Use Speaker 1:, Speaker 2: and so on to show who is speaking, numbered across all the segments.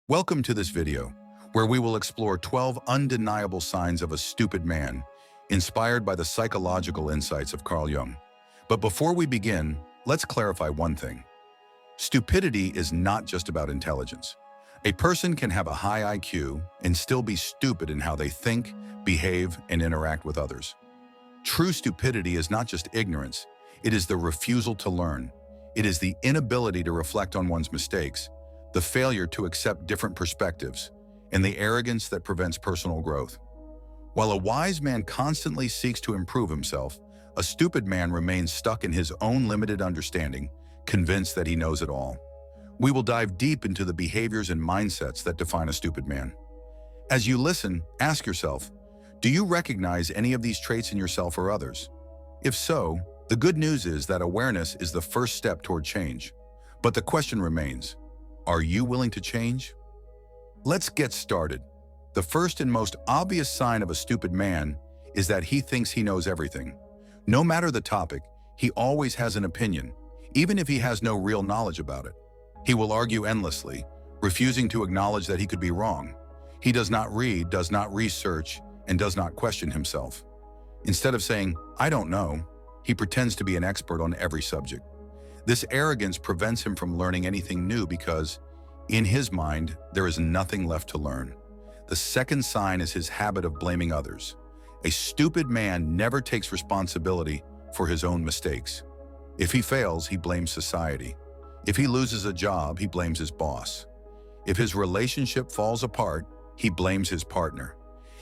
Speaker 1: Welcome to this video, where we will explore 12 undeniable signs of a stupid man, inspired by the psychological insights of Carl Jung. But before we begin, let's clarify one thing. Stupidity is not just about intelligence. A person can have a high IQ and still be stupid in how they think, behave, and interact with others. True stupidity is not just ignorance, it is the refusal to learn. It is the inability to reflect on one's mistakes, the failure to accept different perspectives, and the arrogance that prevents personal growth. While a wise man constantly seeks to improve himself, a stupid man remains stuck in his own limited understanding, convinced that he knows it all. We will dive deep into the behaviors and mindsets that define a stupid man. As you listen, ask yourself, do you recognize any of these traits in yourself or others? If so, the good news is that awareness is the first step toward change. But the question remains, are you willing to change? Let's get started. The first and most obvious sign of a stupid man is that he thinks he knows everything. No matter the topic, he always has an opinion, even if he has no real knowledge about it. He will argue endlessly, refusing to acknowledge that he could be wrong. He does not read, does not research, and does not question himself. Instead of saying, "I don't know," he pretends to be an expert on every subject. This arrogance prevents him from learning anything new because, in his mind, there is nothing left to learn. The second sign is his habit of blaming others. A stupid man never takes responsibility for his own mistakes. If he fails, he blames society. If he loses a job, he blames his boss. If his relationship falls apart, he blames his partner.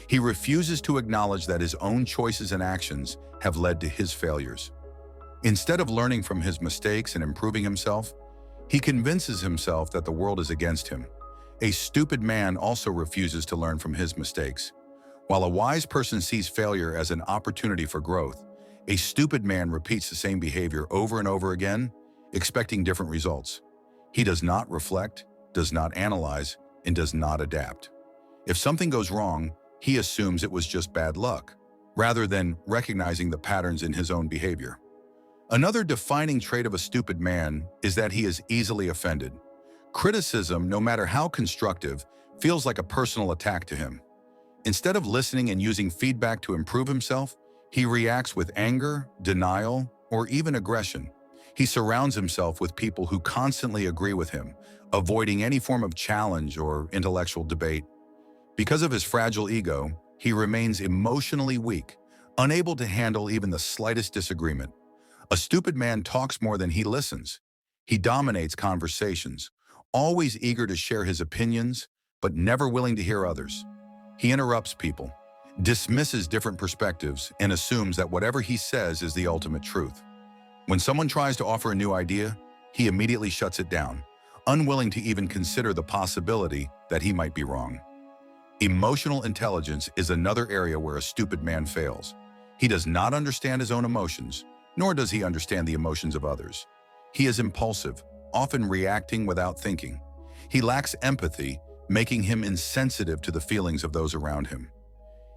Speaker 1: He refuses to acknowledge that his own choices and actions have led to his failures. Instead of learning from his mistakes and improving himself, he convinces himself that the world is against him. A stupid man also refuses to learn from his mistakes. While a wise person sees failure as an opportunity for growth, a stupid man repeats the same behavior over and over again, expecting different results. He does not reflect, does not analyze, and does not adapt. If something goes wrong, he assumes it was just bad luck, rather than recognizing the patterns in his own behavior. Another defining trait of a stupid man is that he is easily offended. Criticism, no matter how constructive, feels like a personal attack to him. Instead of listening and using feedback to improve himself, he reacts with anger, denial, or even aggression. He surrounds himself with people who constantly agree with him, avoiding any form of challenge or intellectual debate. Because of his fragile ego, he remains emotionally weak, unable to handle even the slightest disagreement. A stupid man talks more than he listens. He dominates conversations, always eager to share his opinions, but never willing to hear others. He interrupts people, dismisses different perspectives, and assumes that whatever he says is the ultimate truth. When someone tries to offer a new idea, he immediately shuts it down, unwilling to even consider the possibility that he might be wrong. Emotional intelligence is another area where a stupid man fails. He does not understand his own emotions, nor does he understand the emotions of others. He is impulsive, often reacting without thinking. He lacks empathy, making him insensitive to the feelings of those around him.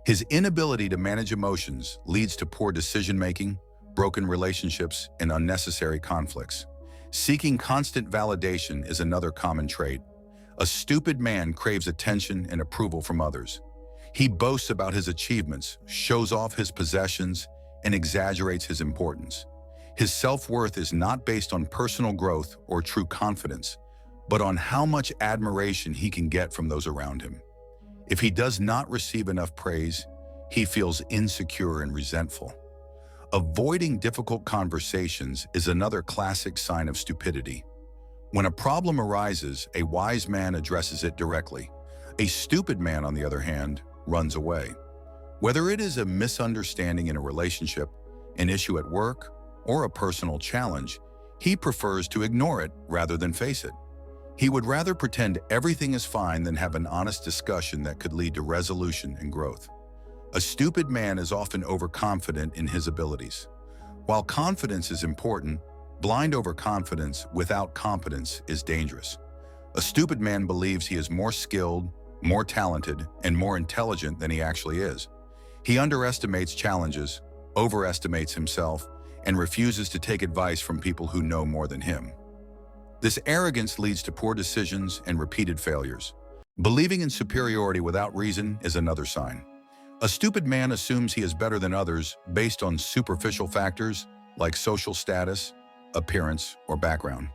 Speaker 1: His inability to manage emotions leads to poor decision-making, broken relationships, and unnecessary conflicts. Seeking constant validation is another common trait. A stupid man craves attention and approval from others. He boasts about his achievements, shows off his possessions, and exaggerates his importance. His self-worth is not based on personal growth or true confidence, but on how much admiration he can get from those around him. If he does not receive enough praise, he feels insecure and resentful. Avoiding difficult conversations is another classic sign of stupidity. When a problem arises, a wise man addresses it directly. A stupid man, on the other hand, runs away. Whether it is a misunderstanding in a relationship, an issue at work, or a personal challenge, he prefers to ignore it rather than face it. He would rather pretend everything is fine than have an honest discussion that could lead to resolution and growth. A stupid man is often overconfident in his abilities. While confidence is important, blind overconfidence without competence is dangerous. A stupid man believes he is more skilled, more talented, and more intelligent than he actually is. He underestimates challenges, overestimates himself, and refuses to take advice from people who know more than him. This arrogance leads to poor decisions and repeated failures. Believing in superiority without reason is another sign. A stupid man assumes he is better than others based on superficial factors like social status, appearance, or background.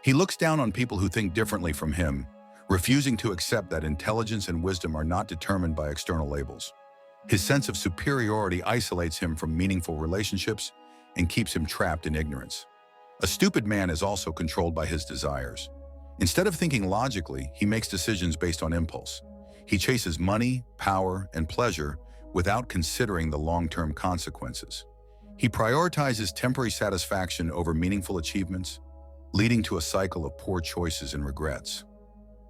Speaker 1: He looks down on people who think differently from him, refusing to accept that intelligence and wisdom are not determined by external labels. His sense of superiority isolates him from meaningful relationships and keeps him trapped in ignorance. A stupid man is also controlled by his desires. Instead of thinking logically, he makes decisions based on impulse. He chases money, power, and pleasure without considering the long-term consequences. He prioritizes temporary satisfaction over meaningful achievements, leading to a cycle of poor choices and regrets.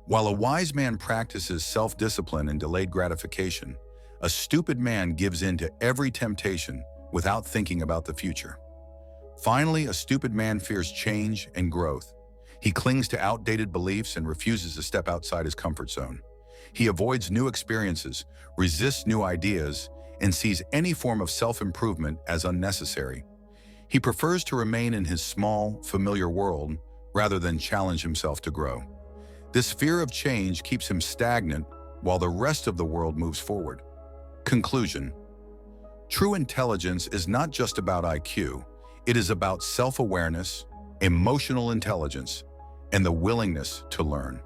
Speaker 1: While a wise man practices self-discipline and delayed gratification, a stupid man gives in to every temptation without thinking about the future. Finally, a stupid man fears change and growth. He clings to outdated beliefs and refuses to step outside his comfort zone. He avoids new experiences, resists new ideas, and sees any form of self-improvement as unnecessary. He prefers to remain in his small, familiar world rather than challenge himself to grow. This fear of change keeps him stagnant while the rest of the world moves forward. Conclusion: true intelligence is not just about IQ. It is about self-awareness, emotional intelligence, and the willingness to learn.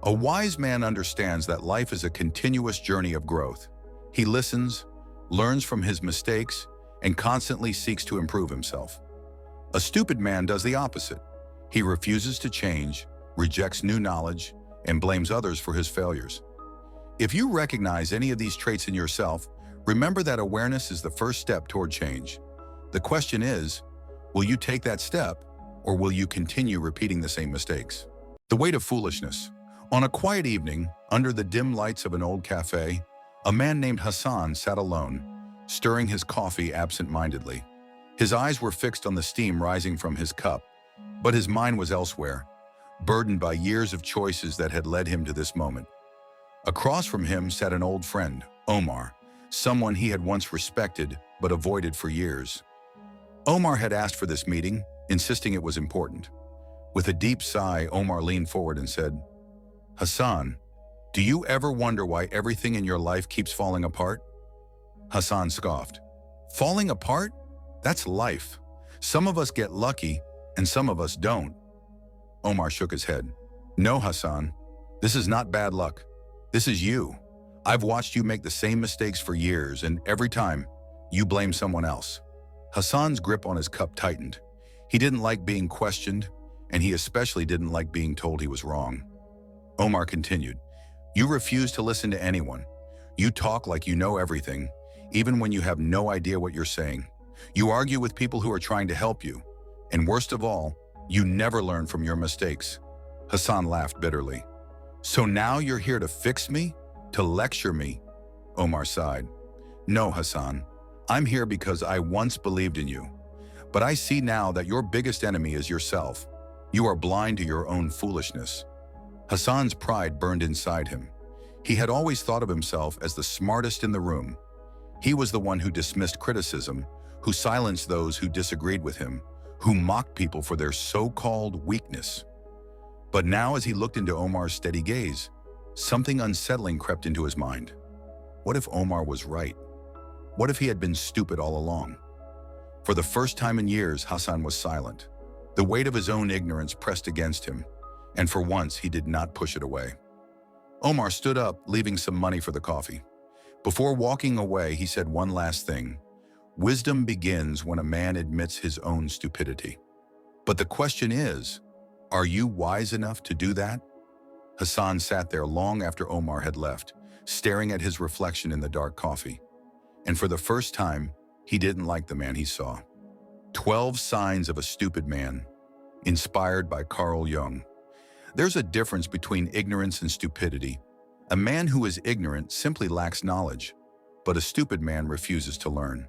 Speaker 1: A wise man understands that life is a continuous journey of growth. He listens, learns from his mistakes, and constantly seeks to improve himself. A stupid man does the opposite. He refuses to change, rejects new knowledge, and blames others for his failures. If you recognize any of these traits in yourself, remember that awareness is the first step toward change. The question is, will you take that step, or will you continue repeating the same mistakes? The weight of foolishness. On a quiet evening, under the dim lights of an old cafe, a man named Hassan sat alone, stirring his coffee absent-mindedly. His eyes were fixed on the steam rising from his cup, but his mind was elsewhere, burdened by years of choices that had led him to this moment. Across from him sat an old friend, Omar, someone he had once respected but avoided for years. Omar had asked for this meeting, insisting it was important. With a deep sigh, Omar leaned forward and said, "Hassan, do you ever wonder why everything in your life keeps falling apart?" Hassan scoffed. "Falling apart? That's life. Some of us get lucky, and some of us don't." Omar shook his head. "No, Hassan, this is not bad luck. This is you. I've watched you make the same mistakes for years, and every time, you blame someone else." Hassan's grip on his cup tightened. He didn't like being questioned, and he especially didn't like being told he was wrong. Omar continued, "You refuse to listen to anyone. You talk like you know everything, even when you have no idea what you're saying. You argue with people who are trying to help you. And worst of all, you never learn from your mistakes." Hassan laughed bitterly. "So now you're here to fix me? To lecture me?" Omar sighed. "No, Hassan. I'm here because I once believed in you. But I see now that your biggest enemy is yourself. You are blind to your own foolishness." Hassan's pride burned inside him. He had always thought of himself as the smartest in the room. He was the one who dismissed criticism, who silenced those who disagreed with him, who mocked people for their so-called weakness. But now, as he looked into Omar's steady gaze, something unsettling crept into his mind. What if Omar was right? What if he had been stupid all along? For the first time in years, Hassan was silent. The weight of his own ignorance pressed against him, and for once he did not push it away. Omar stood up, leaving some money for the coffee. Before walking away, he said one last thing. Wisdom begins when a man admits his own stupidity. But the question is, are you wise enough to do that? Hassan sat there long after Omar had left, staring at his reflection in the dark coffee. And for the first time, he didn't like the man he saw. 12 Signs of a Stupid Man, inspired by Carl Jung. There's a difference between ignorance and stupidity. A man who is ignorant simply lacks knowledge, but a stupid man refuses to learn.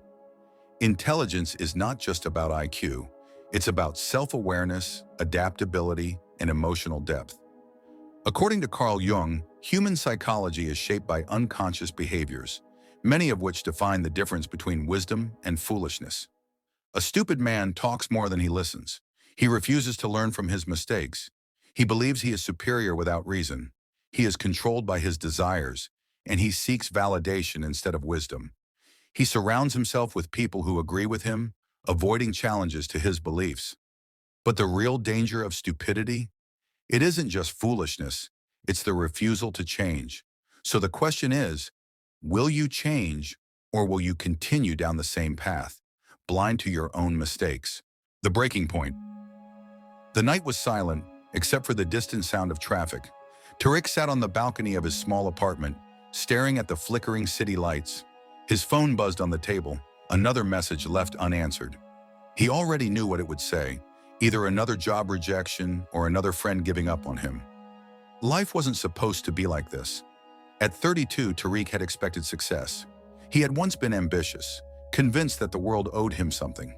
Speaker 1: Intelligence is not just about IQ. It's about self-awareness, adaptability, and emotional depth. According to Carl Jung, human psychology is shaped by unconscious behaviors, many of which define the difference between wisdom and foolishness. A stupid man talks more than he listens. He refuses to learn from his mistakes. He believes he is superior without reason. He is controlled by his desires, and he seeks validation instead of wisdom. He surrounds himself with people who agree with him, avoiding challenges to his beliefs. But the real danger of stupidity? It isn't just foolishness, it's the refusal to change. So the question is, will you change or will you continue down the same path, blind to your own mistakes? The breaking point. The night was silent, except for the distant sound of traffic. Tariq sat on the balcony of his small apartment, staring at the flickering city lights. His phone buzzed on the table, another message left unanswered. He already knew what it would say, either another job rejection or another friend giving up on him. Life wasn't supposed to be like this. At 32, Tariq had expected success. He had once been ambitious, convinced that the world owed him something.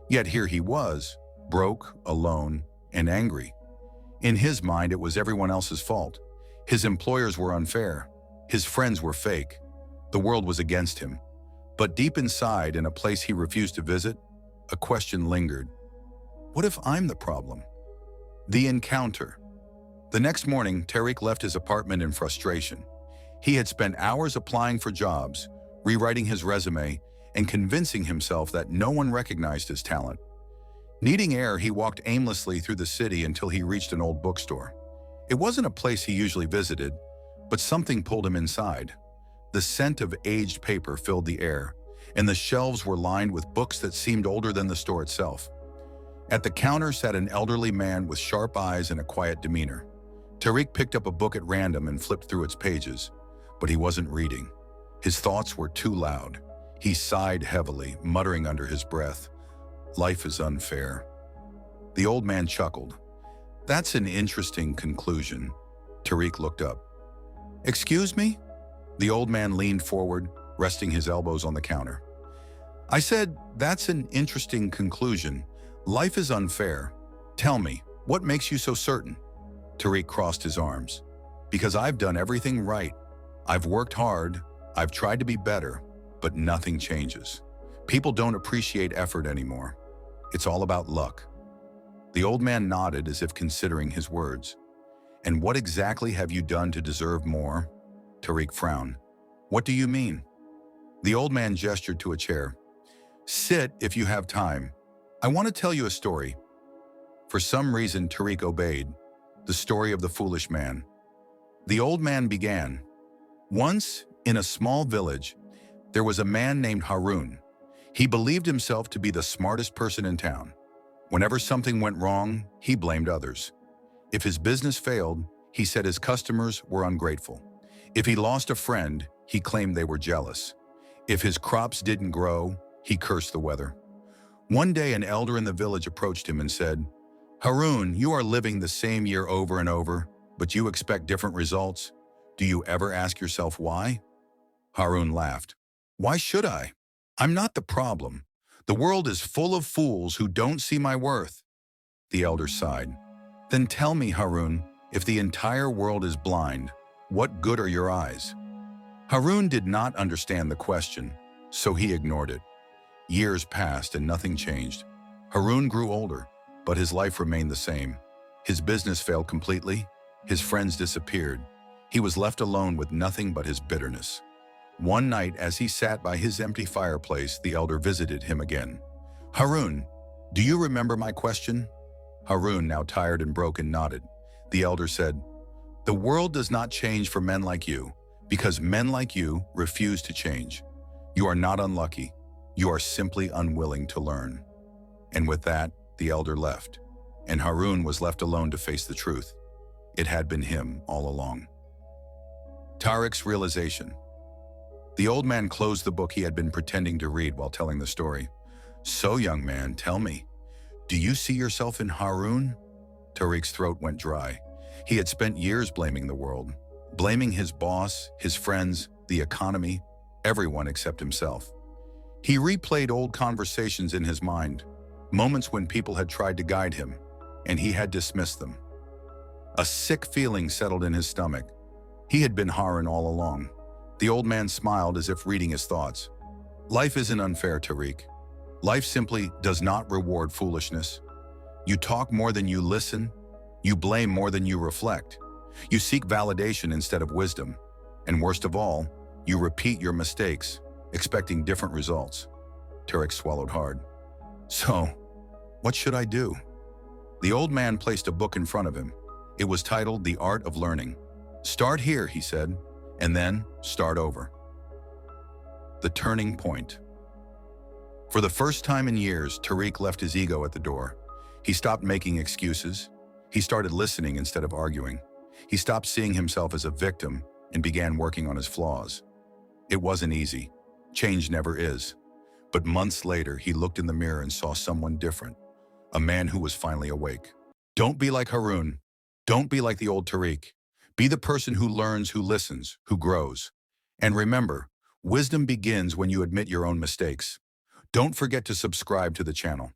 Speaker 1: Yet here he was, broke, alone, and angry. In his mind, it was everyone else's fault. His employers were unfair. His friends were fake. The world was against him. But deep inside, in a place he refused to visit, a question lingered. What if I'm the problem? The encounter. The next morning, Tariq left his apartment in frustration. He had spent hours applying for jobs, rewriting his resume, and convincing himself that no one recognized his talent. Needing air, he walked aimlessly through the city until he reached an old bookstore. It wasn't a place he usually visited, but something pulled him inside. The scent of aged paper filled the air, and the shelves were lined with books that seemed older than the store itself. At the counter sat an elderly man with sharp eyes and a quiet demeanor. Tariq picked up a book at random and flipped through its pages, but he wasn't reading. His thoughts were too loud. He sighed heavily, muttering under his breath, "Life is unfair." The old man chuckled. "That's an interesting conclusion." Tariq looked up. "Excuse me?" The old man leaned forward, resting his elbows on the counter. "I said, that's an interesting conclusion. Life is unfair. Tell me, what makes you so certain?" Tariq crossed his arms. "Because I've done everything right. I've worked hard. I've tried to be better, but nothing changes. People don't appreciate effort anymore. It's all about luck." The old man nodded as if considering his words. "And what exactly have you done to deserve more?" Tariq frowned. "What do you mean?" The old man gestured to a chair. "Sit if you have time. I want to tell you a story." For some reason, Tariq obeyed. The story of the foolish man. The old man began. Once, in a small village, there was a man named Harun. He believed himself to be the smartest person in town. Whenever something went wrong, he blamed others. If his business failed, he said his customers were ungrateful. If he lost a friend, he claimed they were jealous. If his crops didn't grow, he cursed the weather. One day, an elder in the village approached him and said, "Harun, you are living the same year over and over, but you expect different results. Do you ever ask yourself why?" Harun laughed. "Why should I? I'm not the problem. The world is full of fools who don't see my worth." The elder sighed. "Then tell me, Harun, if the entire world is blind, what good are your eyes?" Harun did not understand the question, so he ignored it. Years passed and nothing changed. Harun grew older, but his life remained the same. His business failed completely. His friends disappeared. He was left alone with nothing but his bitterness. One night, as he sat by his empty fireplace, the elder visited him again. "Harun, do you remember my question?" Harun, now tired and broken, nodded. The elder said, "The world does not change for men like you, because men like you refuse to change. You are not unlucky. You are simply unwilling to learn." And with that, the elder left, and Harun was left alone to face the truth. It had been him all along. Tariq's realization. The old man closed the book he had been pretending to read while telling the story. "So, young man, tell me, do you see yourself in Harun?" Tariq's throat went dry. He had spent years blaming the world, blaming his boss, his friends, the economy, everyone except himself. He replayed old conversations in his mind, moments when people had tried to guide him, and he had dismissed them. A sick feeling settled in his stomach. He had been Harun all along. The old man smiled as if reading his thoughts. "Life isn't unfair, Tariq. Life simply does not reward foolishness. You talk more than you listen. You blame more than you reflect. You seek validation instead of wisdom. And worst of all, you repeat your mistakes, expecting different results. Tariq swallowed hard. So, what should I do? The old man placed a book in front of him. It was titled The Art of Learning. Start here, he said, and then start over. The turning point. For the first time in years, Tariq left his ego at the door. He stopped making excuses. He started listening instead of arguing. He stopped seeing himself as a victim and began working on his flaws. It wasn't easy. Change never is. But months later, he looked in the mirror and saw someone different, a man who was finally awake. Don't be like Harun. Don't be like the old Tariq. Be the person who learns, who listens, who grows. And remember, wisdom begins when you admit your own mistakes. Don't forget to subscribe to the channel.